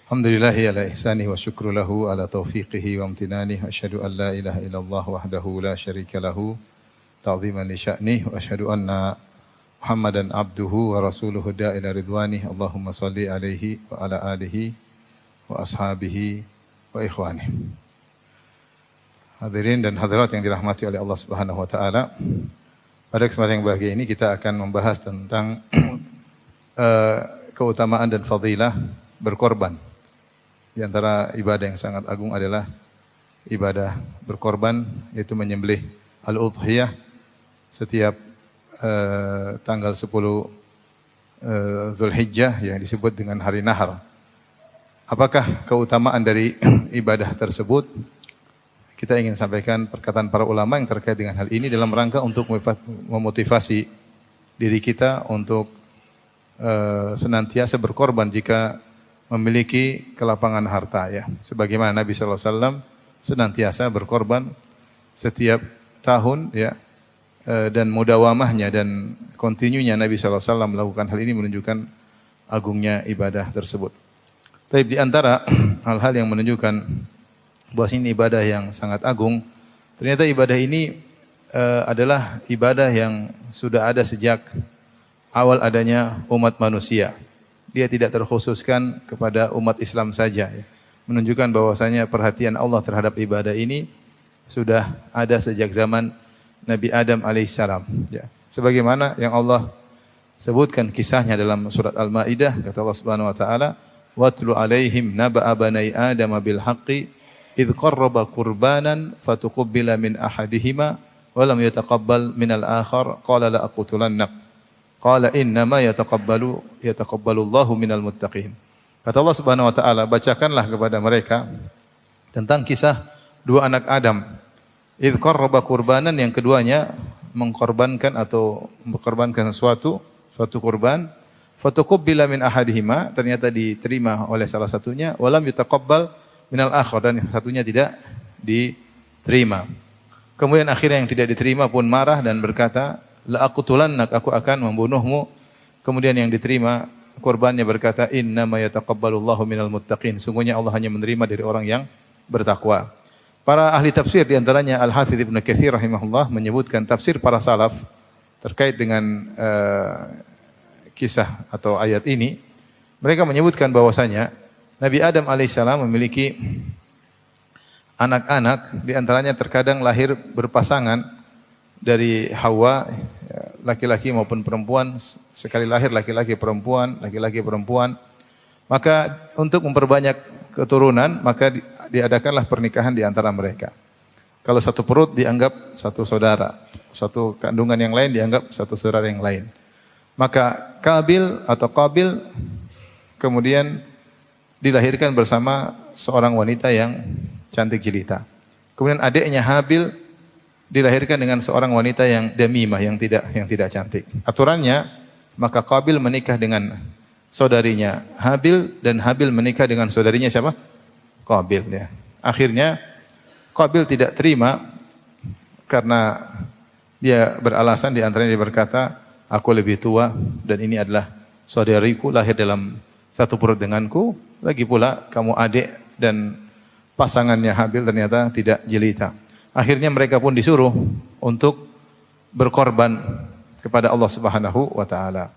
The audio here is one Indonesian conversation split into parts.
Alhamdulillahi ala ihsanihi wa syukru lahu ala taufiqihi wa amtinanihi wa asyhadu an la ilaha illallah wahdahu la syarika lahu ta'ziman li sya'nihi wa asyhadu anna Muhammadan abduhu wa rasuluhu da'ila ridwanihi Allahumma salli alaihi wa ala alihi wa ashabihi wa ikhwanihi. Hadirin dan hadirat yang dirahmati oleh Allah Subhanahu wa taala. Pada kesempatan yang bahagia ini kita akan membahas tentang keutamaan dan fadilah berkorban. Di antara ibadah yang sangat agung adalah ibadah berkorban, yaitu menyembelih al-udhiyah setiap tanggal 10 Dzulhijjah yang disebut dengan hari nahar. Apakah keutamaan dari ibadah tersebut? Kita ingin sampaikan perkataan para ulama yang terkait dengan hal ini dalam rangka untuk memotivasi diri kita untuk senantiasa berkorban jika memiliki kelapangan harta, ya. Sebagaimana Nabi sallallahu alaihi wasallam senantiasa berkorban setiap tahun, ya. Dan mudawamahnya dan kontinunya Nabi sallallahu alaihi wasallam melakukan hal ini menunjukkan agungnya ibadah tersebut. Tapi di antara hal-hal yang menunjukkan bahwa ini ibadah yang sangat agung, ternyata ibadah ini adalah ibadah yang sudah ada sejak awal adanya umat manusia. Dia tidak terkhususkan kepada umat Islam saja, ya. Menunjukkan bahwasanya perhatian Allah terhadap ibadah ini sudah ada sejak zaman Nabi Adam alaihissalam, ya. Sebagaimana yang Allah sebutkan kisahnya dalam surat Al-Maidah, kata Allah Subhanahu wa taala, "Watlu alaihim naba'a bani Adam bil haqqi idh qarraba qurbanan fatuqabbala min ahadihima wa lam yataqabbal minal akhar qala la aqtulannak." Qala innama yataqabbalu Allahu minal muttaqin. Kata Allah Subhanahu wa taala, bacakanlah kepada mereka tentang kisah dua anak Adam. Idz qarraba qurbanan, yang keduanya mengkorbankan atau memperkorbankan suatu kurban. Fatuqabbala min ahadihima, ternyata diterima oleh salah satunya, walam yutaqabbal minal akhar, dan yang satunya tidak diterima. Kemudian akhirnya yang tidak diterima pun marah dan berkata, la aqtulannak, aku akan membunuhmu. Kemudian yang diterima korbannya berkata, innama yataqabbalullahu minal muttaqin, sungguhnya Allah hanya menerima dari orang yang bertakwa. Para ahli tafsir di antaranya Al-Hafidz Ibnu Katsir rahimahullah menyebutkan tafsir para salaf terkait dengan kisah atau ayat ini. Mereka menyebutkan bahwasanya Nabi Adam alaihissalam memiliki anak-anak, di antaranya terkadang lahir berpasangan dari Hawa, laki-laki maupun perempuan, sekali lahir laki-laki perempuan, laki-laki perempuan. Maka untuk memperbanyak keturunan, maka diadakanlah pernikahan di antara mereka. Kalau satu perut dianggap satu saudara, satu kandungan yang lain dianggap satu saudara yang lain. Maka Kabil atau Qabil kemudian dilahirkan bersama seorang wanita yang cantik jelita. Kemudian adiknya Habil dilahirkan dengan seorang wanita yang damimah, yang tidak cantik. Aturannya, maka Qabil menikah dengan saudarinya Habil dan Habil menikah dengan saudarinya siapa? Qabil, ya. Akhirnya Qabil tidak terima karena dia beralasan, di antaranya dia berkata, aku lebih tua dan ini adalah saudariku, lahir dalam satu perut denganku, lagi pula kamu adik dan pasangannya Habil ternyata tidak jelita. Akhirnya mereka pun disuruh untuk berkorban kepada Allah Subhanahu wa taala.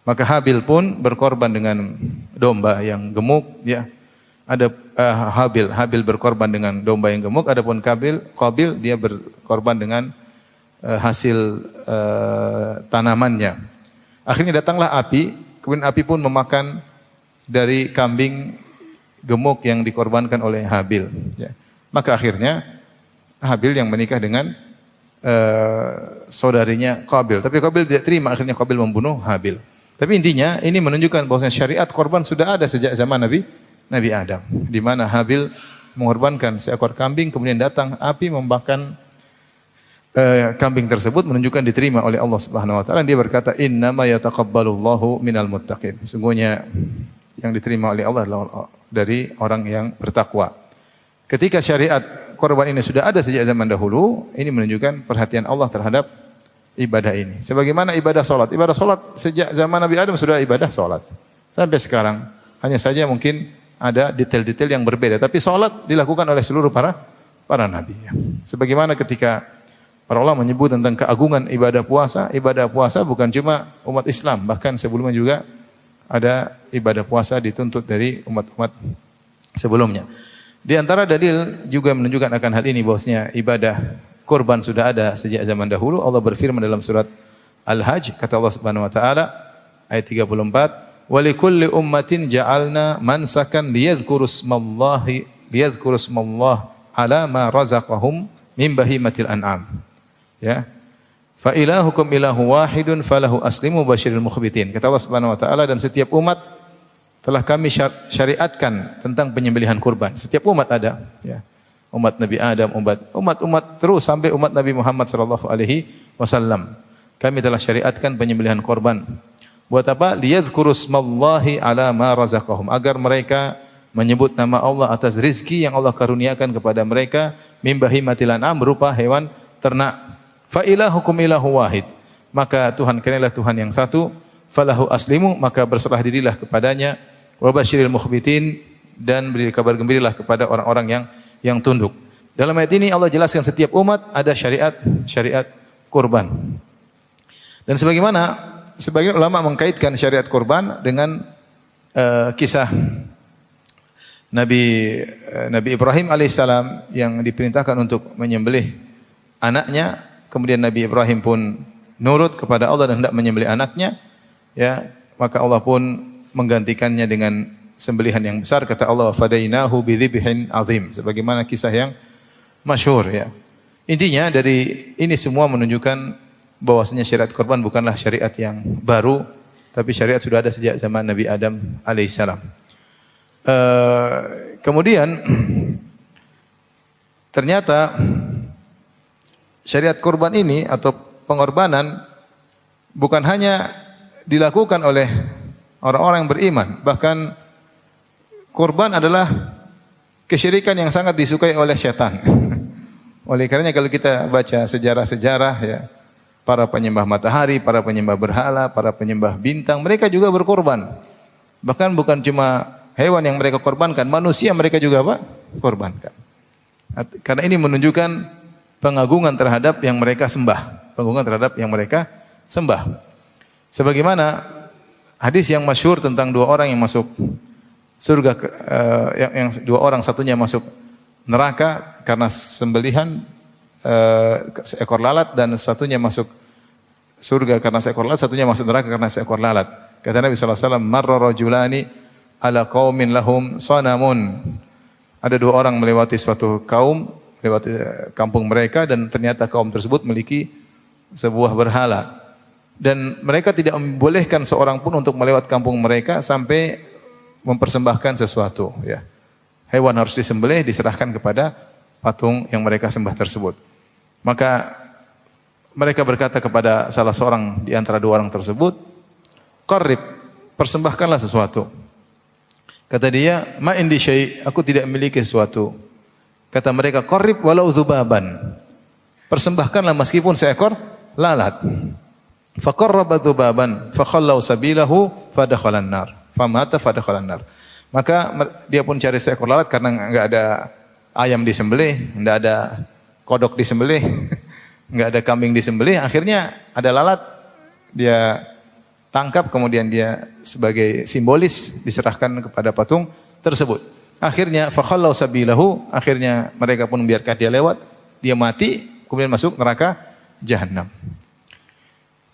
Maka Habil pun berkorban dengan domba yang gemuk, ya. Ada Habil berkorban dengan domba yang gemuk, adapun Qabil dia berkorban dengan hasil tanamannya. Akhirnya datanglah api, kemudian api pun memakan dari kambing gemuk yang dikorbankan oleh Habil, ya. Maka akhirnya Habil yang menikah dengan saudarinya Qabil. Tapi Qabil tidak terima, akhirnya Qabil membunuh Habil. Tapi intinya ini menunjukkan bahwa syariat korban sudah ada sejak zaman Nabi Adam, di mana Habil mengorbankan seekor kambing, kemudian datang api membakar kambing tersebut, menunjukkan diterima oleh Allah Subhanahu wa taala. Dia berkata, innama yataqabbalullahu minal muttaqin. Sungguhnya yang diterima oleh Allah adalah dari orang yang bertakwa. Ketika syariat korban ini sudah ada sejak zaman dahulu, ini menunjukkan perhatian Allah terhadap ibadah ini. Sebagaimana ibadah solat. Ibadah solat sejak zaman Nabi Adam sudah ibadah solat. Sampai sekarang. Hanya saja mungkin ada detail-detail yang berbeda. Tapi salat dilakukan oleh seluruh para nabi. Ya. Sebagaimana ketika para ulama menyebut tentang keagungan ibadah puasa bukan cuma umat Islam, bahkan sebelumnya juga ada ibadah puasa dituntut dari umat-umat sebelumnya. Di antara dalil juga menunjukkan akan hal ini bahwasanya ibadah kurban sudah ada sejak zaman dahulu. Allah berfirman dalam surat Al-Hajj, kata Allah Subhanahu wa taala ayat 34, "Wa likulli ummatin ja'alna mansakan liyadhkurusmallahi ala ma razaqahum min bahimatil an'am." Ya. Fa ilahukum ilahu wahidun falahu aslimu basyiril mukhbitin. Kata Allah Subhanahu wa taala, dan setiap umat telah kami syariatkan tentang penyembelihan kurban. Setiap umat ada, ya. Umat Nabi Adam, umat terus sampai umat Nabi Muhammad sallallahu alaihi wasallam. Kami telah syariatkan penyembelihan kurban. Buat apa? Liyadhkurusmallahi ala ma razaqahum, agar mereka menyebut nama Allah atas rizki yang Allah karuniakan kepada mereka, min bahimatil an'am, berupa hewan ternak. Fa ilahukum ilahu wahid, maka Tuhan kalian adalah Tuhan yang satu. Falahu aslimu, maka berserah dirilah kepadanya. Wa basyiril mukhbitin, dan beri kabar gembiralah kepada orang-orang yang tunduk. Dalam ayat ini Allah jelaskan setiap umat ada syariat kurban. Dan sebagian ulama mengkaitkan syariat kurban dengan kisah Nabi Ibrahim alaihissalam yang diperintahkan untuk menyembelih anaknya, kemudian Nabi Ibrahim pun nurut kepada Allah dan hendak menyembelih anaknya, ya, maka Allah pun menggantikannya dengan sembelihan yang besar. Kata Allah, fadainahu bidzibhin azim, sebagaimana kisah yang masyhur, ya. Intinya dari ini semua menunjukkan bahwasanya syariat kurban bukanlah syariat yang baru, tapi syariat sudah ada sejak zaman Nabi Adam alaihissalam. Kemudian ternyata syariat kurban ini atau pengorbanan bukan hanya dilakukan oleh orang-orang yang beriman, bahkan kurban adalah kesyirikan yang sangat disukai oleh setan. Oleh karenanya kalau kita baca sejarah-sejarah, ya, para penyembah matahari, para penyembah berhala, para penyembah bintang, mereka juga berkorban. Bahkan bukan cuma hewan yang mereka korbankan, manusia mereka juga korbankan. Karena ini menunjukkan pengagungan terhadap yang mereka sembah. Sebagaimana hadis yang masyhur tentang dua orang yang masuk surga, yang dua orang, satunya masuk neraka karena sembelihan seekor lalat, dan satunya masuk surga karena seekor lalat, satunya masuk neraka karena seekor lalat. Kata Nabi sallallahu alaihi wasallam, marra rajulani ala qaumin lahum sanamun. Ada dua orang melewati suatu kaum, melewati kampung mereka, dan ternyata kaum tersebut memiliki sebuah berhala. Dan mereka tidak membolehkan seorang pun untuk melewat kampung mereka sampai mempersembahkan sesuatu, ya. Hewan harus disembelih, diserahkan kepada patung yang mereka sembah tersebut. Maka mereka berkata kepada salah seorang di antara dua orang tersebut, qarrib, persembahkanlah sesuatu. Kata dia, ma indi syai', aku tidak memiliki sesuatu. Kata mereka, qarrib walau dzubaban, persembahkanlah meskipun seekor lalat. Faqarraba dzubaban fakhallau sabilahu fadakhalan nar, famata fadakhalan nar. Maka dia pun cari seekor lalat karena enggak ada ayam disembelih, enggak ada kodok disembelih, enggak ada kambing disembelih, akhirnya ada lalat dia tangkap, kemudian dia sebagai simbolis diserahkan kepada patung tersebut. Akhirnya fakhallau sabilahu, akhirnya mereka pun membiarkan dia lewat, dia mati, kemudian masuk neraka jahanam.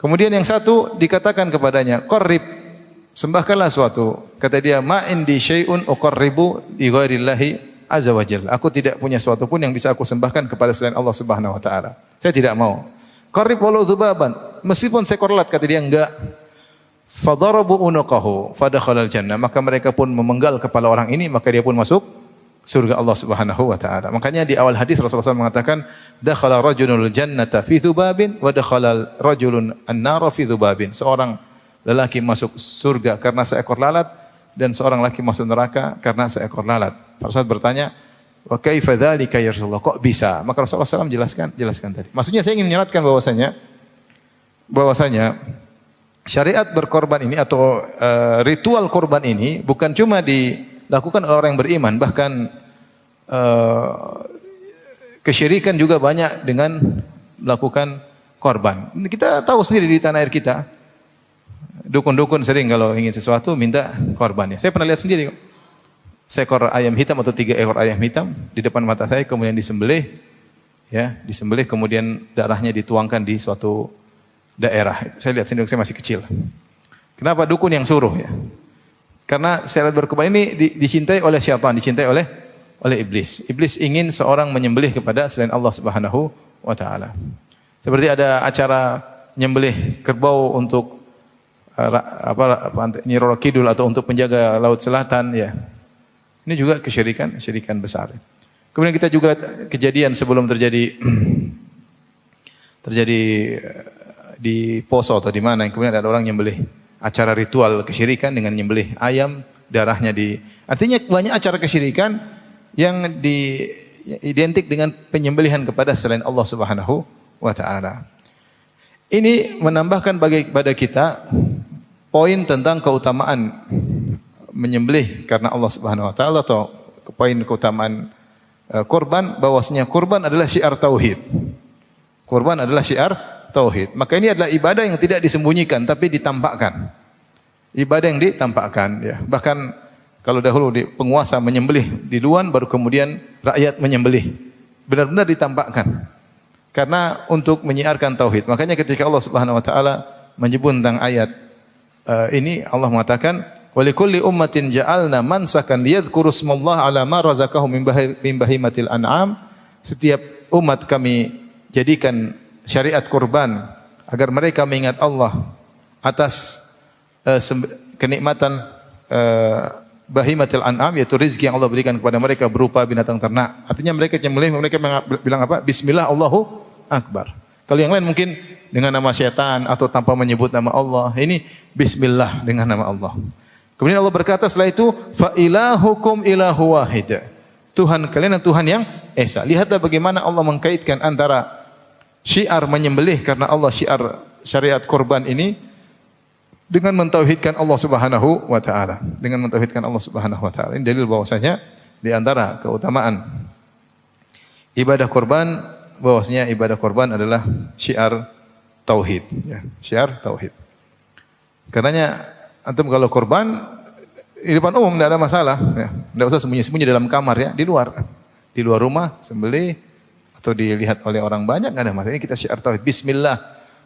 Kemudian yang satu dikatakan kepadanya, qarrib, sembahkanlah suatu. Kata dia, ma indi syai'un uqarribu li ghairillahi azza wa jalla. Aku tidak punya suatu pun yang bisa aku sembahkan kepada selain Allah Subhanahu wa taala. Saya tidak mau. Qarrib walau dzubaban, meskipun seekor lalat, kata dia enggak. Fadarabu unuqahu fadakhalal jannah. Maka mereka pun memenggal kepala orang ini, maka dia pun masuk surga Allah Subhanahu wa taala. Makanya di awal hadis Rasulullah SAW mengatakan, dakhala rajulul jannata fi dzubabin wa dakhala rajulun an-nara fi dzubabin. Seorang lelaki masuk surga karena seekor lalat, dan seorang lelaki masuk neraka karena seekor lalat. Rasulullah bertanya, wa kaifa dzalika ya Rasulullah, kok bisa? Maka Rasulullah SAW jelaskan tadi. Maksudnya saya ingin menyeratkan bahwasanya syariat berkorban ini atau ritual korban ini bukan cuma di dilakukan oleh orang yang beriman. Bahkan kesyirikan juga banyak dengan melakukan korban. Kita tahu sendiri di tanah air kita, dukun-dukun sering kalau ingin sesuatu minta korban. Saya pernah lihat sendiri, seekor ayam hitam atau 3 ekor ayam hitam di depan mata saya, kemudian disembelih, ya, disembelih kemudian darahnya dituangkan di suatu daerah. Saya lihat sendiri, saya masih kecil. Kenapa? Dukun yang suruh, ya. Karena syarat berkorban ini dicintai oleh syaitan, dicintai oleh iblis. Iblis ingin seorang menyembelih kepada selain Allah Subhanahu wa taala. Seperti ada acara nyembelih kerbau untuk Nyi Roro Kidul atau untuk penjaga Laut Selatan, ya. Ini juga kesyirikan besar. Kemudian kita juga kejadian sebelum terjadi di Poso atau di mana, yang kemudian ada orang nyembelih, acara ritual kesyirikan dengan nyembelih ayam, darahnya artinya banyak acara kesyirikan yang identik dengan penyembelihan kepada selain Allah Subhanahu wa taala. Ini menambahkan pada kita poin tentang keutamaan menyembelih karena Allah Subhanahu wa taala, atau poin keutamaan kurban, bahwasanya kurban adalah syiar tauhid. Kurban adalah syiar tauhid. Maka ini adalah ibadah yang tidak disembunyikan tapi ditampakkan. Ibadah yang ditampakkan, ya. Bahkan kalau dahulu penguasa menyembelih di luar, baru kemudian rakyat menyembelih. Benar-benar ditampakkan. Karena untuk menyiarkan tauhid. Makanya ketika Allah Subhanahu wa taala menyebut tentang ayat ini, Allah mengatakan, "Wa likulli ummatin ja'alna mansakan liyadhkuru smallaha 'ala ma razaqahum min bahimatil an'am." Setiap umat kami jadikan syariat kurban agar mereka mengingat Allah atas kenikmatan bahimatil an'am, yaitu rezeki yang Allah berikan kepada mereka berupa binatang ternak. Artinya mereka menyembelih, mereka bilang apa? Bismillah, Allahu Akbar. Kalau yang lain mungkin dengan nama syaitan atau tanpa menyebut nama Allah. Ini bismillah dengan nama Allah. Kemudian Allah berkata setelah itu, fa ilahukum ilahu wahid. Tuhan kalian adalah Tuhan yang esa. Lihatlah bagaimana Allah mengkaitkan antara syiar menyembelih karena Allah, syiar syariat kurban ini, dengan mentauhidkan Allah Subhanahu wa taala. Dengan mentauhidkan Allah Subhanahu wa taala. Ini dalil bahwasanya di antara keutamaan ibadah kurban, bahwasanya ibadah kurban adalah syiar tauhid, ya, syiar tauhid. Karenanya antum kalau kurban di depan umum tidak ada masalah, ya. Tidak usah sembunyi-sembunyi dalam kamar, ya, di luar rumah sembelih atau dilihat oleh orang banyak, enggak ada masalah. Ini kita syiar tauhid. Bismillah,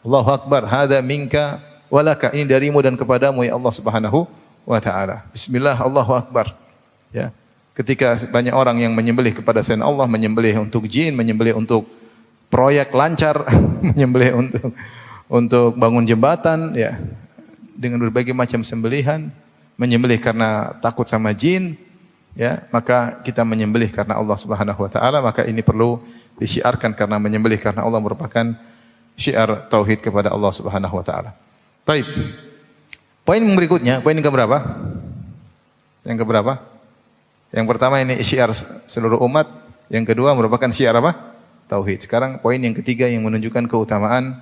Allahu Akbar, hadza minka walaka, ini darimu dan kepadamu ya Allah Subhanahu wa taala. Bismillah, Allahu Akbar. Ya. Ketika banyak orang yang menyembelih kepada selain Allah, menyembelih untuk jin, menyembelih untuk proyek lancar, menyembelih untuk bangun jembatan, ya. Dengan berbagai macam sembelihan, menyembelih karena takut sama jin, ya, maka kita menyembelih karena Allah Subhanahu wa taala, maka ini perlu disyiarkan karena menyembelih karena Allah merupakan syiar tauhid kepada Allah Subhanahu wa taala. Baik. Poin berikutnya, poin yang keberapa? Yang keberapa? Yang pertama ini syiar seluruh umat, yang kedua merupakan syiar apa? Tauhid. Sekarang poin yang ketiga yang menunjukkan keutamaan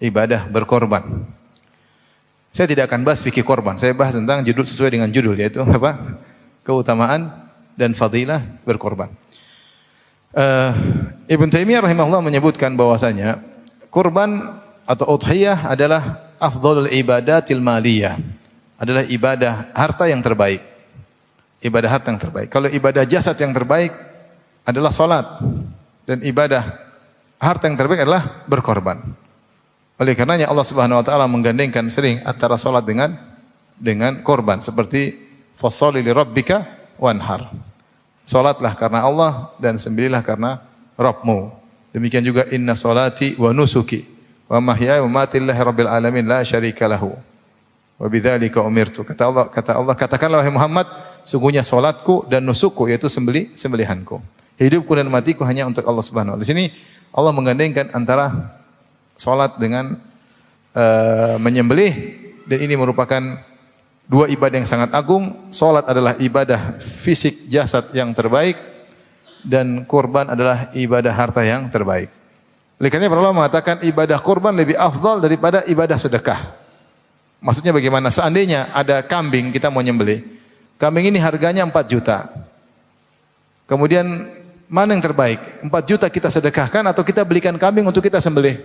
ibadah berkorban. Saya tidak akan bahas fikih korban, saya bahas tentang judul sesuai dengan judul, yaitu apa? Keutamaan dan fadilah berkorban. Ibn Taimiyah rahimahullah menyebutkan bahwasanya kurban atau udhiyah adalah afdhalul ibadatil maliyah, adalah ibadah harta yang terbaik. Ibadah harta yang terbaik. Kalau ibadah jasad yang terbaik adalah salat, dan ibadah harta yang terbaik adalah berkorban. Oleh karenanya Allah Subhanahu wa taala menggandengkan sering antara salat dengan korban, seperti fasholli li rabbika wanhar. Salatlah karena Allah dan sembelihlah karena Rabbmu. Demikian juga inna salati wa nusuki wa mahyaya wa mamati lillahi rabbil alamin la syarika lahu. Wa bidzalika umirtu. Kata Allah, katakanlah wahai Muhammad, sungguhnya salatku dan nusukku, yaitu sembelihanku. Hidupku dan matiku hanya untuk Allah Subhanahu wa taala. Di sini Allah menggandengkan antara salat dengan menyembelih, dan ini merupakan dua ibadah yang sangat agung. Salat adalah ibadah fisik jasad yang terbaik, dan kurban adalah ibadah harta yang terbaik. Oleh karena para ulama mengatakan ibadah kurban lebih afdal daripada ibadah sedekah. Maksudnya bagaimana? Seandainya ada kambing kita mau nyembelih, Kambing ini harganya 4 juta. Kemudian mana yang terbaik? 4 juta kita sedekahkan atau kita belikan kambing untuk kita sembelih?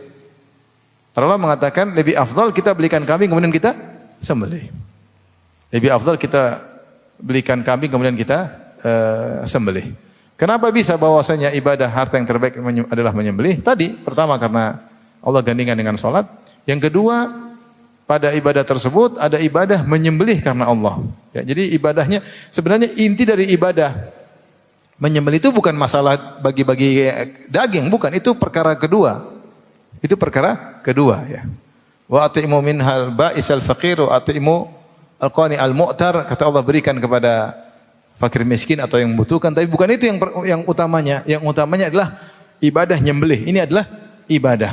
Para ulama mengatakan lebih afdal kita belikan kambing kemudian kita sembelih. Lebih afdal kita belikan kambing kemudian kita sembelih. Kenapa bisa bahwasanya ibadah harta yang terbaik adalah menyembelih? Tadi pertama karena Allah gandingkan dengan salat. Yang kedua, pada ibadah tersebut ada ibadah menyembelih karena Allah. Ya, jadi ibadahnya sebenarnya inti dari ibadah menyembelih itu bukan masalah bagi-bagi daging, bukan, itu perkara kedua. Itu perkara kedua ya. Wa atimu minhal ba'isal faqir wa atimu al-qani al-mu'tar, kata Allah berikan kepada fakir miskin atau yang membutuhkan, tapi bukan itu yang utamanya. Yang utamanya adalah ibadah nyembelih. Ini adalah ibadah.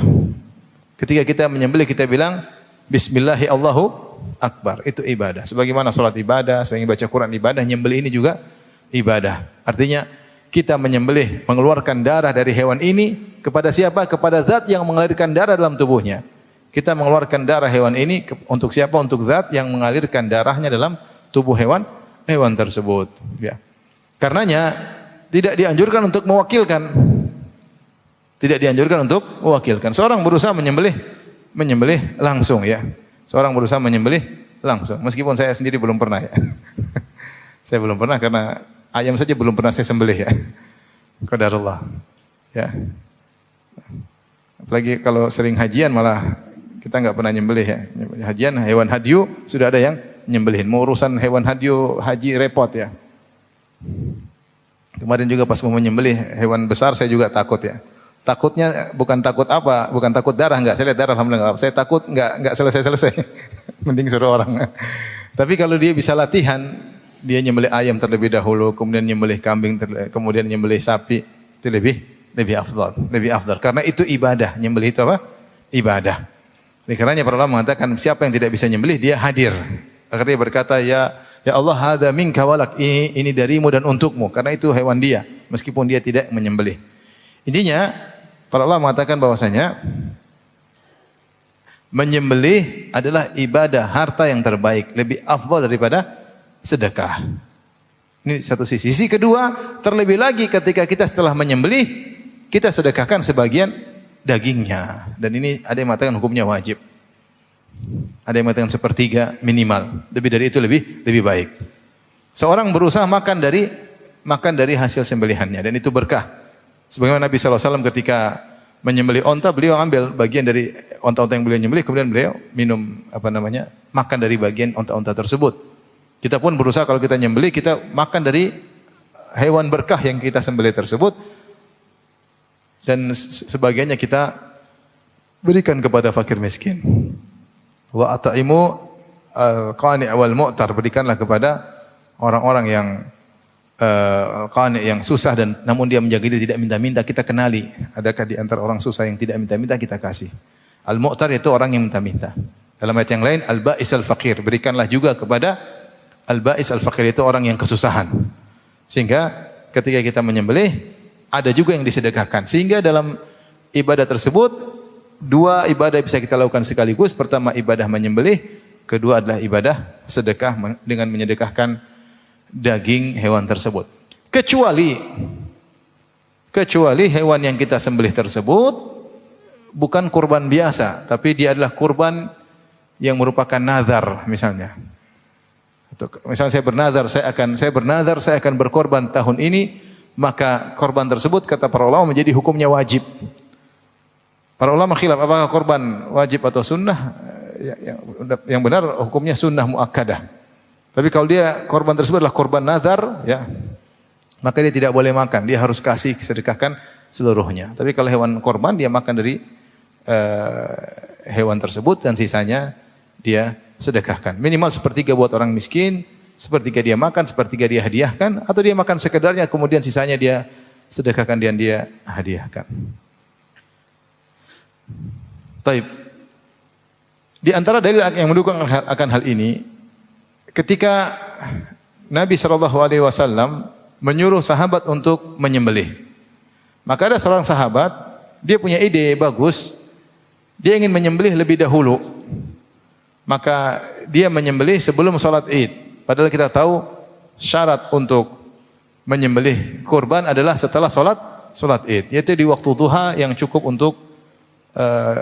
Ketika kita menyembelih kita bilang bismillahi Allahu akbar, itu ibadah. Sebagaimana salat ibadah, sebagaimana baca Quran ibadah, nyembelih ini juga ibadah. Artinya kita menyembelih, mengeluarkan darah dari hewan ini kepada siapa? Kepada zat yang mengalirkan darah dalam tubuhnya. Kita mengeluarkan darah hewan ini untuk siapa? Untuk zat yang mengalirkan darahnya dalam tubuh hewan tersebut. Ya. Karenanya tidak dianjurkan untuk mewakilkan. Tidak dianjurkan untuk mewakilkan. Seorang berusaha menyembelih langsung ya. Seorang berusaha menyembelih langsung. Meskipun saya sendiri belum pernah ya. Saya belum pernah karena ayam saja belum pernah saya sembelih ya. Qadarullah. Ya. Apalagi kalau sering hajian malah kita enggak pernah nyembelih ya. Hajian hewan hadyu sudah ada yang nyembelihin. Mau urusan hewan hadyu haji repot ya. Kemarin juga pas mau menyembelih hewan besar saya juga takut ya. Takutnya bukan takut apa, bukan takut darah, enggak. Saya lihat darah alhamdulillah enggak. Saya takut enggak selesai-selesai. Mending suruh orang. Tapi kalau dia bisa latihan, dia nyembelih ayam terlebih dahulu, kemudian nyembelih kambing, kemudian nyembelih sapi, itu lebih afdal. Karena itu ibadah. Nyembelih itu apa? Ibadah. Oleh karenanya para ulama mengatakan siapa yang tidak bisa nyembelih dia hadir. Akhirnya dia berkata ya Allah hadza minka walak, ini darimu dan untukmu, karena itu hewan dia meskipun dia tidak menyembelih. Intinya para ulama mengatakan bahwasanya menyembelih adalah ibadah harta yang terbaik, lebih afdal daripada sedekah. Ini satu sisi. Sisi kedua, terlebih lagi ketika kita setelah menyembelih, kita sedekahkan sebagian dagingnya. Dan ini ada yang mengatakan hukumnya wajib. Ada yang mengatakan sepertiga minimal. Lebih dari itu lebih baik. Seorang berusaha makan dari hasil sembelihannya dan itu berkah. Sebagaimana Nabi SAW ketika menyembelih onta, beliau ambil bagian dari onta-onta yang beliau nyembelih, kemudian beliau minum makan dari bagian onta-onta tersebut. Kita pun berusaha kalau kita nyembelih, kita makan dari hewan berkah yang kita sembelih tersebut. Dan sebagiannya kita berikan kepada fakir miskin. Wa at'imu al-qani' wal mu'tar, berikanlah kepada orang-orang yang qani', yang susah dan namun dia menjaga diri tidak minta-minta, kita kenali. Adakah di antara orang susah yang tidak minta-minta, kita kasih. Al-mu'tar itu orang yang minta-minta. Dalam ayat yang lain al-ba'is al-faqir, berikanlah juga kepada al-ba'is al-faqir, itu orang yang kesusahan. Sehingga ketika kita menyembelih ada juga yang disedekahkan. Sehingga dalam ibadah tersebut dua ibadah bisa kita lakukan sekaligus. Pertama ibadah menyembelih, kedua adalah ibadah sedekah dengan menyedekahkan daging hewan tersebut. Kecuali hewan yang kita sembelih tersebut bukan kurban biasa, tapi dia adalah kurban yang merupakan nazar misalnya. Misalnya saya bernazar saya akan berkorban tahun ini, maka korban tersebut kata para ulama menjadi hukumnya wajib. Para ulama khilaf apakah korban wajib atau sunnah. Yang benar hukumnya sunnah muakkadah. Tapi kalau dia korban tersebut adalah korban nazar, ya, maka dia tidak boleh makan. Dia harus kasih sedekahkan seluruhnya. Tapi kalau hewan korban dia makan dari hewan tersebut dan sisanya dia sedekahkan. Minimal sepertiga buat orang miskin, sepertiga dia makan, sepertiga dia hadiahkan, atau dia makan sekedarnya kemudian sisanya dia sedekahkan dan dia hadiahkan. Taib. Di antara dalil yang mendukung akan hal ini, ketika Nabi SAW menyuruh sahabat untuk menyembelih, maka ada seorang sahabat, dia punya ide bagus, dia ingin menyembelih lebih dahulu, maka dia menyembelih sebelum salat Id. Padahal kita tahu syarat untuk menyembelih kurban adalah setelah salat Id, yaitu di waktu duha yang cukup untuk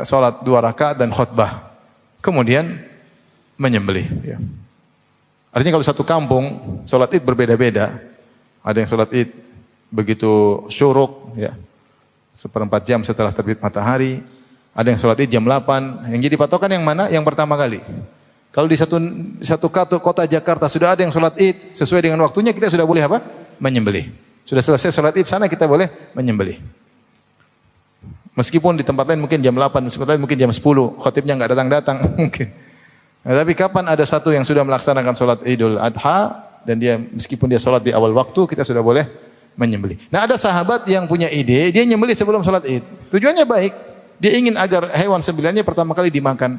salat 2 rakaat dan khutbah. Kemudian menyembelih, ya. Artinya kalau satu kampung salat Id berbeda-beda. Ada yang salat Id begitu syuruk, ya, 1/4 jam setelah terbit matahari. Ada yang salat Id jam 8. Yang jadi patokan yang mana? Yang pertama kali. Kalau di satu kota Jakarta sudah ada yang salat Id sesuai dengan waktunya, kita sudah boleh apa? Menyembelih. Sudah selesai salat Id sana, kita boleh menyembelih. Meskipun di tempat lain mungkin jam 8, di tempat lain mungkin jam 10, khatibnya enggak datang-datang mungkin. Nah, tapi kapan ada satu yang sudah melaksanakan salat Idul Adha dan dia meskipun dia salat di awal waktu, kita sudah boleh menyembelih. Nah, ada sahabat yang punya ide, dia nyembelih sebelum salat Id. Tujuannya baik. Dia ingin agar hewan sembilannya pertama kali dimakan.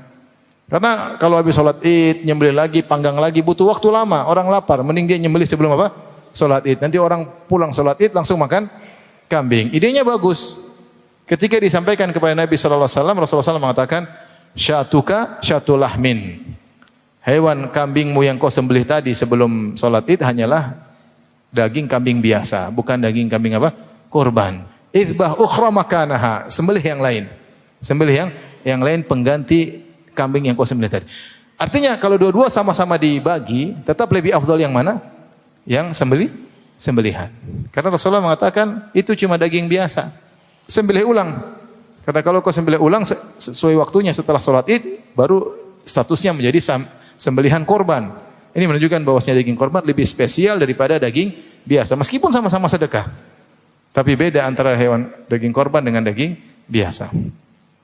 Karena kalau habis salat Id, nyembelih lagi, panggang lagi, butuh waktu lama. Orang lapar, mending dia nyembelih sebelum apa? Salat Id. Nanti orang pulang salat Id langsung makan kambing. Idenya bagus. Ketika disampaikan kepada Nabi sallallahu alaihi wasallam, Rasulullah SAW mengatakan, "Syatuka syatul lahmin." Hewan kambingmu yang kau sembelih tadi sebelum salat Id hanyalah daging kambing biasa, bukan daging kambing apa? Kurban. Idzbah ukhra makanaha, sembelih yang lain. Sembelih yang lain pengganti kambing yang kau sembelih tadi. Artinya kalau dua-dua sama-sama dibagi, tetap lebih afdal yang mana? Yang sembelihan. Karena Rasulullah mengatakan itu cuma daging biasa. Sembelih ulang. Karena kalau kau sembelih ulang sesuai waktunya setelah salat Id, baru statusnya menjadi sembelihan korban. Ini menunjukkan bahwasanya daging korban lebih spesial daripada daging biasa. Meskipun sama-sama sedekah. Tapi beda antara hewan daging korban dengan daging biasa.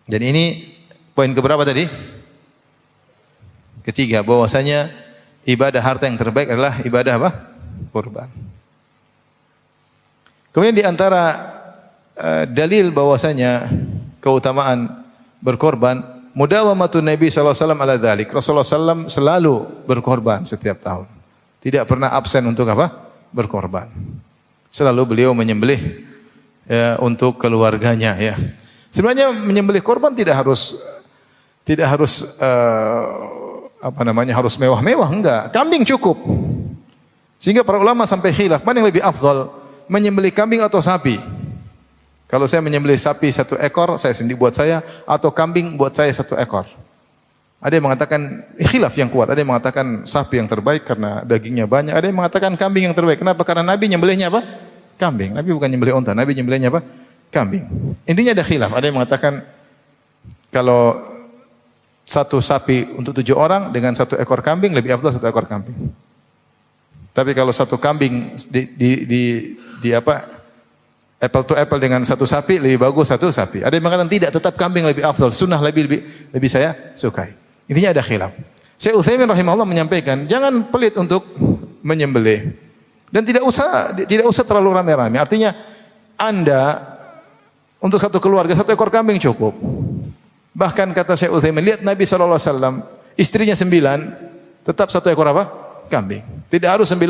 Dan ini poin keberapa tadi? Ketiga, bahwasanya ibadah harta yang terbaik adalah ibadah apa? Kurban. Kemudian di antara dalil bahwasanya keutamaan berkorban, mudawamatun Nabi sallallahu alaihi wasallam ala dzalik. Rasulullah sallallahu selalu berkorban setiap tahun. Tidak pernah absen untuk apa? Berkorban. Selalu beliau menyembelih ya, untuk keluarganya, ya. Sebenarnya menyembelih korban tidak harus harus mewah-mewah, enggak. Kambing cukup. Sehingga para ulama sampai khilaf, mana yang lebih afdal, menyembelih kambing atau sapi? Kalau saya menyembelih sapi 1 ekor, saya sendiri buat saya, atau kambing buat saya 1 ekor. Ada yang mengatakan khilaf yang kuat, ada yang mengatakan sapi yang terbaik karena dagingnya banyak, ada yang mengatakan kambing yang terbaik. Kenapa? Karena Nabi nyembelihnya apa? Kambing. Nabi bukan nyembelih unta, Nabi nyembelihnya apa? Kambing. Intinya ada khilaf. Ada yang mengatakan kalau 1 sapi untuk 7 orang dengan 1 ekor kambing lebih afdal 1 ekor kambing. Tapi kalau 1 kambing di apple to apple dengan 1 sapi lebih bagus 1 sapi. Ada yang mengatakan tidak, tetap kambing lebih afdal, sunnah lebih saya sukai. Intinya ada khilaf. Syekh Utsaimin rahimahullah menyampaikan, jangan pelit untuk menyembelih. Dan tidak usah terlalu rame-rame. Artinya Anda untuk 1 keluarga 1 ekor kambing cukup. Bahkan kata Syekh Utsaimin, lihat Nabi sallallahu alaihi wasallam, istrinya 9, tetap 1 ekor apa? Kambing. Tidak harus 9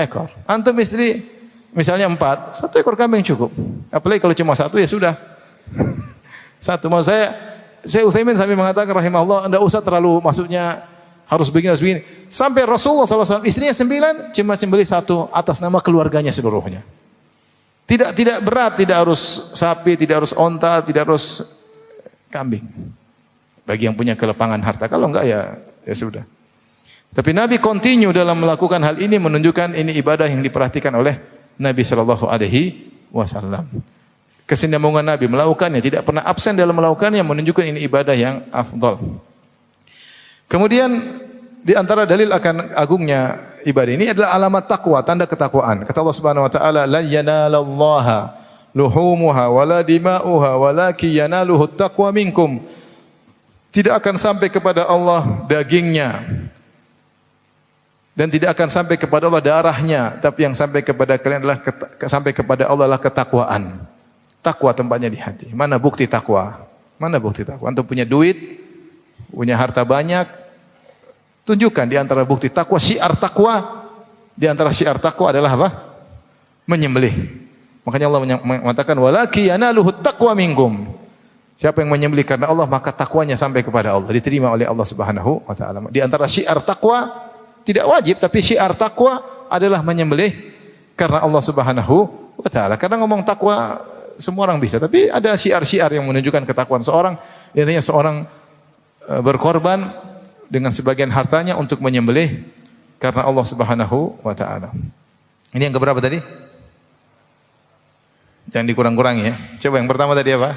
ekor. Antum istri misalnya 4, 1 ekor kambing cukup. Apalagi kalau cuma 1 ya sudah. 1. Mau saya Utsaimin sampai mengatakan rahimahullah, enggak usah terlalu maksudnya harus begini. Sampai Rasulullah SAW istrinya 9, cuma sembelih 1 atas nama keluarganya seluruhnya. Tidak berat, tidak harus sapi, tidak harus onta, tidak harus kambing. Bagi yang punya kelapangan harta, kalau enggak ya sudah. Tapi Nabi continue dalam melakukan hal ini, menunjukkan ini ibadah yang diperhatikan oleh Nabi sallallahu alaihi wasallam. Kesinambungan Nabi melakukannya, tidak pernah absen dalam melakukannya, menunjukkan ini ibadah yang afdal. Kemudian di antara dalil akan agungnya ibadah ini adalah alamat takwa, tanda ketakwaan. Kata Allah Subhanahu wa taala, "La yanalallaha luhumuha wala dima'uha walakin yanaluhu taqwa minkum." Tidak akan sampai kepada Allah dagingnya dan tidak akan sampai kepada Allah darahnya, tapi yang sampai kepada kalian adalah sampai kepada Allah adalah ketakwaan. Takwa tempatnya di hati. Mana bukti takwa? Mana bukti takwa? Antum punya duit, punya harta banyak, tunjukkan di antara bukti takwa, syiar takwa. Di antara syiar takwa adalah apa? Menyembelih. Makanya Allah mengatakan walaki yanaluhu taqwa minkum. Siapa yang menyembelih karena Allah, maka takwanya sampai kepada Allah, diterima oleh Allah Subhanahu wa taala. Di antara syiar takwa tidak wajib, tapi syiar takwa adalah menyembelih karena Allah Subhanahu wa taala. Karena ngomong takwa semua orang bisa, tapi ada syiar-syiar yang menunjukkan ketakwaan seorang. Intinya seorang berkorban dengan sebagian hartanya untuk menyembelih karena Allah Subhanahu wa taala. Ini yang keberapa tadi? Jangan dikurang-kurangi ya. Coba yang pertama tadi apa?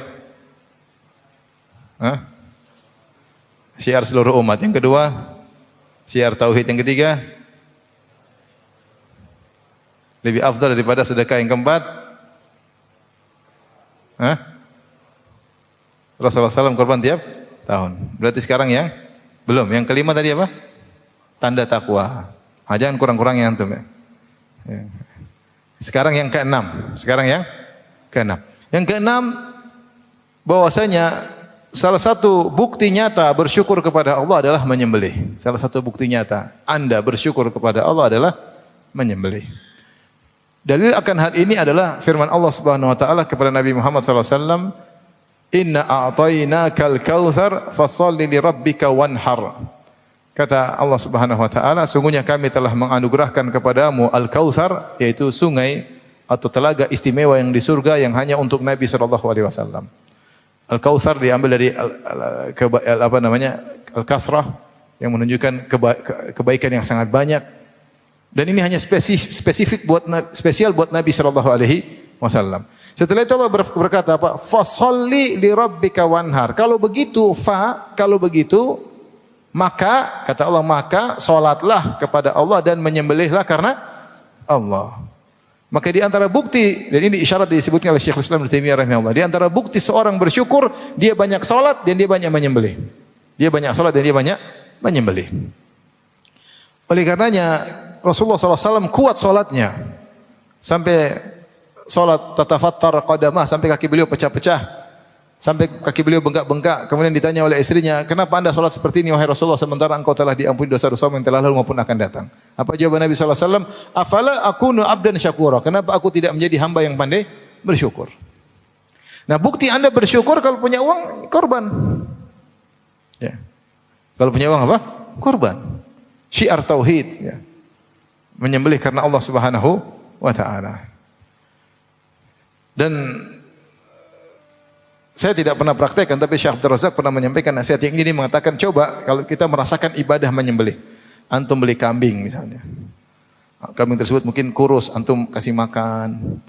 Hah? Syiar seluruh umat. Yang kedua, syiar tauhid. Yang ketiga, lebih afdal daripada sedekah. Yang keempat, Rasulullah SAW korban tiap tahun. Berarti sekarang yang belum. Yang kelima tadi apa? Tanda takwa. Jangan kurang-kurangi antum ya. Sekarang yang keenam. Yang keenam, bahwasanya salah satu bukti nyata bersyukur kepada Allah adalah menyembelih. Salah satu bukti nyata Anda bersyukur kepada Allah adalah menyembelih. Dalil akan hal ini adalah firman Allah Subhanahu wa taala kepada Nabi Muhammad sallallahu alaihi wasallam, "Inna a'tainakal kautsar fasholli lirabbika wanhar." Kata Allah Subhanahu wa taala, sungguhnya kami telah menganugerahkan kepadamu al-kautsar, yaitu sungai atau telaga istimewa yang di surga yang hanya untuk Nabi sallallahu alaihi wasallam. Al-Kautsar diambil dari al-kathrah yang menunjukkan kebaikan yang sangat banyak. Dan ini hanya spesifik spesial buat Nabi sallallahu alaihi wasallam. Setelah itu Allah berkata apa? Fasholli li rabbika wanhar. Kalau begitu maka kata Allah, maka salatlah kepada Allah dan menyembelihlah karena Allah. Maka di antara bukti, dan ini isyarat disebutkan oleh Syekhul Islam Ibnu Taimiyah rahimahullah, di antara bukti seorang bersyukur, dia banyak salat dan dia banyak menyembelih. Oleh karenanya Rasulullah SAW kuat salatnya. Sampai salat tatafattar qadamah, sampai kaki beliau pecah-pecah. Sampai kaki beliau bengkak-bengkak. Kemudian ditanya oleh istrinya, kenapa anda salat seperti ini wahai Rasulullah, sementara engkau telah diampuni dosa-dosa yang telah lalu maupun akan datang. Apa jawaban Nabi SAW? Afala akunu abdan syakura. Kenapa aku tidak menjadi hamba yang pandai bersyukur? Nah, bukti anda bersyukur kalau punya uang, korban. Ya. Kalau punya uang apa? Korban. Syiar tauhid. Ya. Menyembelih karena Allah Subhanahu wa ta'ala. Dan saya tidak pernah praktekkan, tapi Syekh Abdul Razak pernah menyampaikan nasihat yang ini, mengatakan coba kalau kita merasakan ibadah menyembelih. Antum beli kambing misalnya. Kambing tersebut mungkin kurus, antum kasih makan.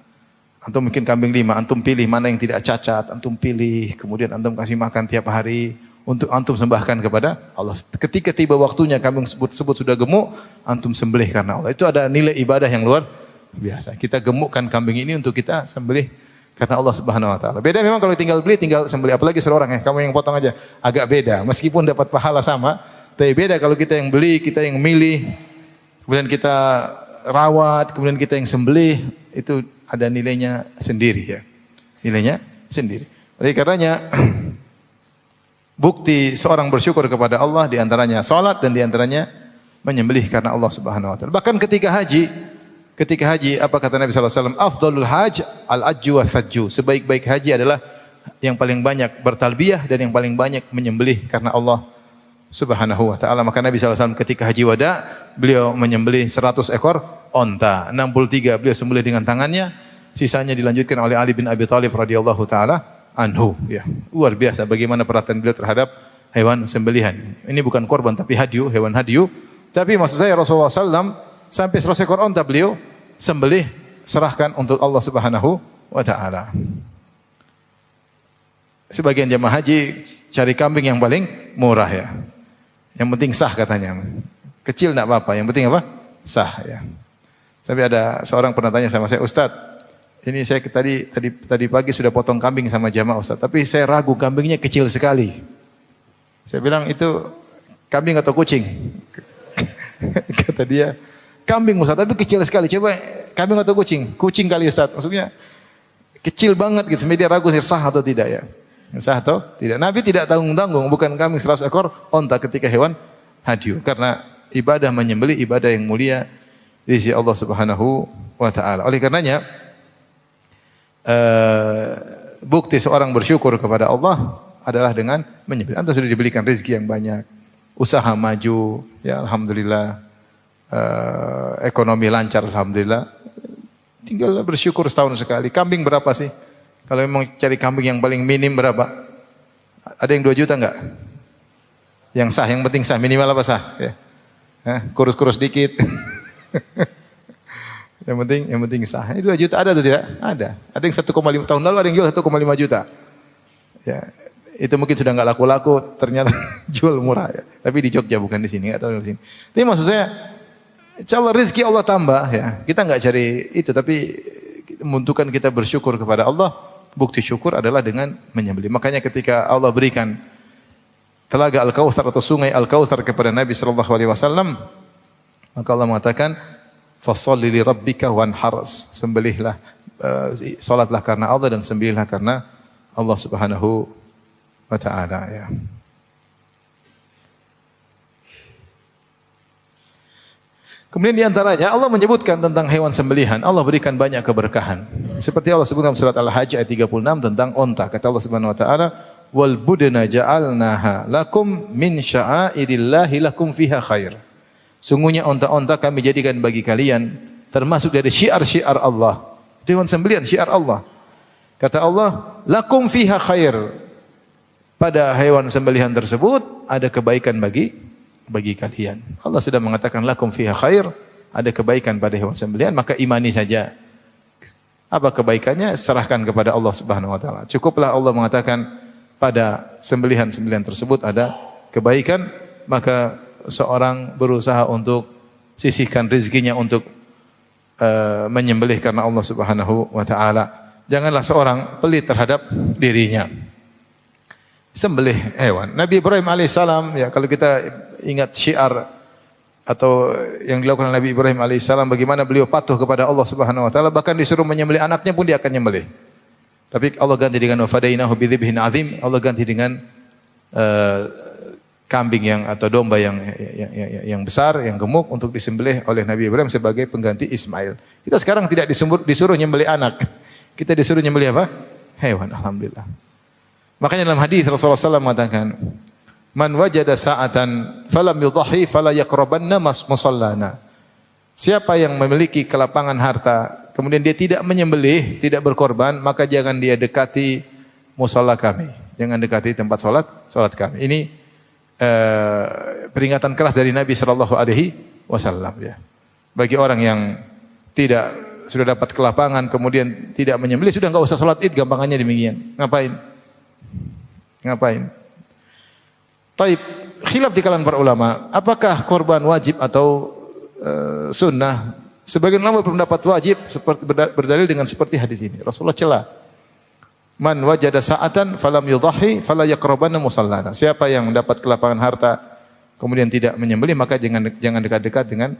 Antum mungkin kambing 5, antum pilih mana yang tidak cacat, antum pilih, kemudian antum kasih makan tiap hari untuk antum sembahkan kepada Allah. Ketika tiba waktunya kambing tersebut sudah gemuk, antum sembelih karena Allah. Itu ada nilai ibadah yang luar biasa. Kita gemukkan kambing ini untuk kita sembelih karena Allah Subhanahu wa taala. Beda memang kalau tinggal beli, tinggal sembelih, apalagi seorang ya, kamu yang potong aja. Agak beda, meskipun dapat pahala sama, tapi beda kalau kita yang beli, kita yang milih, kemudian kita rawat, kemudian kita yang sembelih, itu ada nilainya sendiri ya. Nilainya sendiri. Oleh karenanya bukti seorang bersyukur kepada Allah di antaranya salat dan di antaranya menyembelih karena Allah Subhanahu wa taala. Bahkan ketika haji, apa kata Nabi sallallahu alaihi wasallam? Afdhalul hajj al-ajju was-sajju. Sebaik-baik haji adalah yang paling banyak bertalbiyah dan yang paling banyak menyembelih karena Allah Subhanahu wa taala. Maka Nabi sallallahu alaihi wasallam ketika haji wada, beliau menyembelih 100 ekor onta. 63 beliau sembelih dengan tangannya, sisanya dilanjutkan oleh Ali bin Abi Thalib radhiyallahu taala anhu ya. Luar biasa bagaimana perhatian beliau terhadap hewan sembelihan. Ini bukan korban tapi hadyu, hewan hadyu. Tapi maksud saya Rasulullah SAW sampai 100 ekor onta beliau sembelih, serahkan untuk Allah Subhanahu wa taala. Sebagian jamaah haji cari kambing yang paling murah ya. Yang penting sah katanya. Kecil enggak apa-apa, yang penting apa? Sah ya. Sampai ada seorang pernah tanya sama saya, "Ustaz, ini saya tadi pagi sudah potong kambing sama jamaah Ustaz, tapi saya ragu kambingnya kecil sekali." Saya bilang, "Itu kambing atau kucing?" Kata dia, "Kambing Ustaz, tapi kecil sekali." Coba kambing atau kucing? Kucing kali Ustaz. Maksudnya kecil banget gitu. Sampai dia ragu sah atau tidak ya. Sah atau tidak. Nabi tidak tanggung-tanggung, bukan kambing 100 ekor onta ketika hewan hadyu. Karena ibadah menyembelih ibadah yang mulia di sisi Allah Subhanahu wa taala. Oleh karenanya bukti seorang bersyukur kepada Allah adalah dengan menyembelih. Anda sudah diberikan rezeki yang banyak, usaha maju, ya alhamdulillah. ekonomi lancar alhamdulillah. Tinggal bersyukur setahun sekali. Kambing berapa sih? Kalau memang cari kambing yang paling minim berapa? Ada yang 2 juta enggak? Yang sah, yang penting sah, minimal apa sah? Ya. Kurus-kurus dikit. yang penting sah. 2 juta ada atau tidak? Ada. Ada yang 1,5 tahun lalu ada yang jual 1,5 juta. Ya, itu mungkin sudah enggak laku-laku, ternyata jual murah ya. Tapi di Jogja bukan di sini, enggak tahu di sini. Tapi maksud saya, insyaallah rezeki Allah tambah ya. Kita enggak cari itu, tapi membutuhkan kita bersyukur kepada Allah. Bukti syukur adalah dengan menyembelih. Makanya ketika Allah berikan telaga Al-Kautsar atau sungai Al-Kautsar kepada Nabi sallallahu alaihi wasallam, maka Allah mengatakan fasholli li rabbika wanhar, sembelihlah, salatlah karena Allah dan sembelihlah karena Allah Subhanahu wa taala ya. Kemudian di antaranya Allah menyebutkan tentang hewan sembelihan, Allah berikan banyak keberkahan. Seperti Allah sebutkan dalam surat Al-Hajj ayat 36 tentang onta. Kata Allah Subhanahu wa taala, "Wal budna ja'alnaha lakum min sya'airillahi lakum fiha khair." Sungguhnya onta-onta kami jadikan bagi kalian termasuk dari syiar-syiar Allah. Itu hewan sembelihan, syiar Allah. Kata Allah, "Lakum fiha khair." Pada hewan sembelihan tersebut ada kebaikan bagi kalian. Allah sudah mengatakan lakum fiha khair, ada kebaikan pada hewan sembelihan, maka imani saja. Apa kebaikannya? Serahkan kepada Allah Subhanahu wa taala. Cukuplah Allah mengatakan pada sembelihan-sembelihan tersebut ada kebaikan, maka seorang berusaha untuk sisihkan rezekinya untuk menyembelih karena Allah Subhanahu wa taala. Janganlah seorang pelit terhadap dirinya. Sembelih hewan. Nabi Ibrahim alaihissalam, ya kalau kita ingat syiar atau yang dilakukan Nabi Ibrahim alaihissalam, bagaimana beliau patuh kepada Allah Subhanahu wa taala, bahkan disuruh menyembelih anaknya pun dia akan nyembelih. Tapi Allah ganti dengan wafadainahu bidzibhin azim, Allah ganti dengan kambing yang atau domba yang besar, yang gemuk untuk disembelih oleh Nabi Ibrahim sebagai pengganti Ismail. Kita sekarang tidak disuruh nyembelih anak. Kita disuruh nyembelih apa? Hewan, alhamdulillah. Makanya dalam hadis Rasulullah SAW mengatakan, "Man wajada sa'atan falam yudhahi fala yaqrabanna musallana." Siapa yang memiliki kelapangan harta, kemudian dia tidak menyembelih, tidak berkorban, maka jangan dia dekati musalla kami. Jangan dekati tempat salat kami. Ini peringatan keras dari Nabi sallallahu alaihi wasallam ya. Bagi orang yang tidak sudah dapat kelapangan kemudian tidak menyembelih, sudah enggak usah salat Id, gampangannya demikian. Ngapain? Taib, khilaf di kalangan para ulama, apakah korban wajib atau sunnah? Sebagian ulama berpendapat wajib, seperti berdalil dengan seperti hadis ini. Rasulullah celah. Man wajada sa'atan falam yudhahi fala yaqrabanna musallana. Siapa yang mendapat kelapangan harta kemudian tidak menyembelih, maka jangan dekat-dekat dengan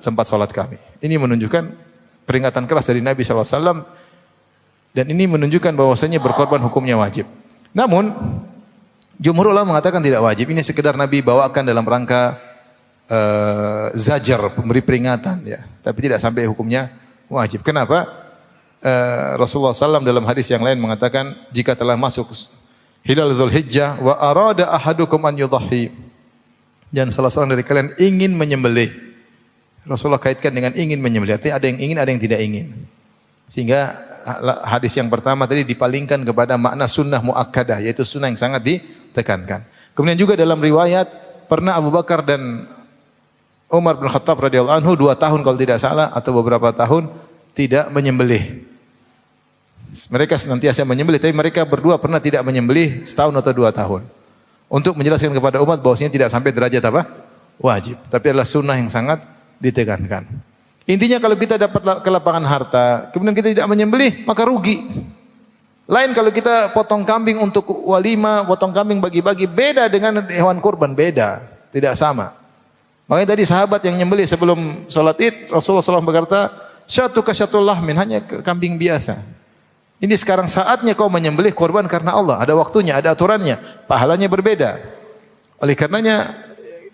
tempat salat kami. Ini menunjukkan peringatan keras dari Nabi sallallahu alaihi wasallam, dan ini menunjukkan bahwasanya berkorban hukumnya wajib. Namun jumhur ulama mengatakan tidak wajib. Ini sekedar Nabi bawakan dalam rangka zajar, memberi peringatan ya. Tapi tidak sampai hukumnya wajib. Kenapa? Rasulullah SAW dalam hadis yang lain mengatakan, jika telah masuk hilal Dzulhijjah wa arada ahadukum an yudhahi, dan salah seorang dari kalian ingin menyembelih. Rasulullah kaitkan dengan ingin menyembelih. Artinya ada yang ingin, ada yang tidak ingin. Sehingga hadis yang pertama tadi dipalingkan kepada makna sunnah muakkadah, yaitu sunnah yang sangat ditekankan. Kemudian juga dalam riwayat pernah Abu Bakar dan Umar bin Khattab radhiyallahu anhu 2 tahun kalau tidak salah atau beberapa tahun tidak menyembelih. Mereka senantiasa menyembelih, tapi mereka berdua pernah tidak menyembelih setahun atau 2 tahun. Untuk menjelaskan kepada umat bahwasanya tidak sampai derajat apa? Wajib, tapi adalah sunnah yang sangat ditekankan. Intinya kalau kita dapat kelapangan harta, kemudian kita tidak menyembelih, maka rugi. Lain kalau kita potong kambing untuk walimah, potong kambing bagi-bagi, beda dengan hewan kurban, beda, tidak sama. Makanya tadi sahabat yang menyembelih sebelum salat Id, Rasulullah SAW berkata, "Syatu ka syatul lahmin," hanya kambing biasa. Ini sekarang saatnya kau menyembelih kurban karena Allah, ada waktunya, ada aturannya, pahalanya berbeda. Oleh karenanya